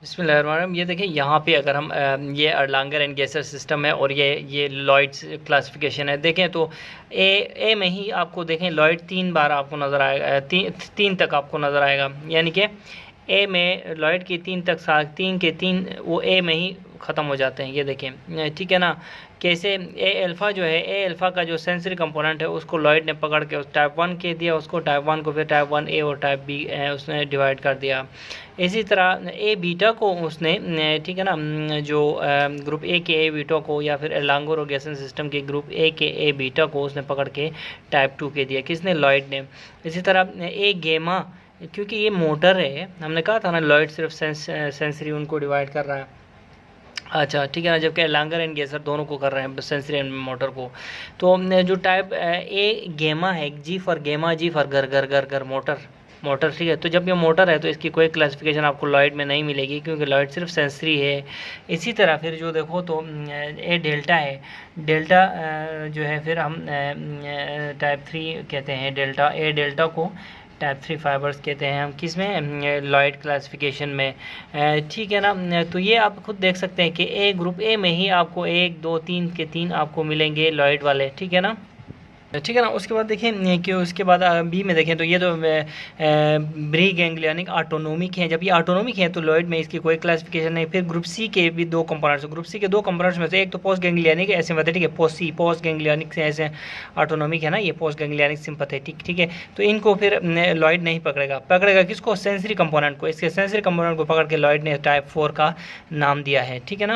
बिस्मिल्लाहिर्रहमानिर्रहीम। ये देखिए यहाँ पे अगर हम ये अर्लांगर एंड गेसर सिस्टम है और ये लॉयड्स क्लासिफिकेशन है। देखें तो ए में ही आपको देखें लॉयड 3 बार आपको नज़र आएगा, तीन तक आपको नज़र आएगा, यानी कि ए में लॉयड की 3 तक 3 के 3 वो ए में ही ख़त्म हो जाते हैं। ये देखें, ठीक है ना। कैसे ए अल्फ़ा जो है, ए अल्फ़ा का जो सेंसरी कंपोनेंट है उसको लॉयड ने पकड़ के उस टाइप 1 के दिया, उसको टाइप 1 को फिर टाइप 1A और टाइप B उसने डिवाइड कर दिया। इसी तरह ए बीटा को उसने, ठीक है ना, जो ग्रुप ए के ए बीटा को या फिर अर्लांगर और गेसन सिस्टम के ग्रुप ए के ए बीटा को उसने पकड़ के टाइप 2 के दिया। किसने? लॉयड ने। इसी तरह ए गेमा, क्योंकि ये मोटर है, हमने कहा था ना लॉयड सिर्फ सेंसरी उनको डिवाइड कर रहा है। अच्छा, ठीक है ना, जबकि अर्लांगर एंड गेसर दोनों को कर रहे हैं, सेंसरी एंड मोटर को। तो जो टाइप ए गेमा है, जी फॉर गेमा, जी फॉर घर घर घर घर मोटर, ठीक है। तो जब ये मोटर है तो इसकी कोई क्लासिफिकेशन आपको लॉयड में नहीं मिलेगी, क्योंकि लॉयड सिर्फ सेंसरी है। इसी तरह फिर जो देखो तो ए डेल्टा है, डेल्टा जो है फिर हम टाइप 3 कहते हैं डेल्टा, ए डेल्टा को टाइप 3 फाइबर्स कहते हैं हम, किस में? लॉयड क्लासिफिकेशन में, ठीक है ना। तो ये आप खुद देख सकते हैं कि ए ग्रुप ए में ही आपको 1 2 3 के 3 आपको मिलेंगे लॉयड वाले, ठीक है ना, ठीक है ना। उसके बाद देखें कि उसके बाद बी में देखें तो ये तो ब्री गैंग्लियनिक ऑटोनोमिक है। जब ये ऑटोनोमिक है तो लॉयड में इसकी कोई क्लासिफिकेशन नहीं। फिर ग्रुप सी के भी 2 कंपोनेंट्स, ग्रुप सी के 2 कंपोनेंट्स में से एक तो पोस्ट गैंग्लियनिक है, सिंपैथेटिक है, पोस्ट गैंग्लियनिक से ऐसे ऑटोनोमिक है ना, ये पोस्ट गैंग्लियनिक सिंपैथेटिक, ठीक है। तो इनको फिर लॉयड नहीं पकड़ेगा किसको? सेंसरी कंपोनेंट को। इसके सेंसरी कंपोनेंट को पकड़ के लॉयड ने टाइप 4 का नाम दिया है, ठीक है ना।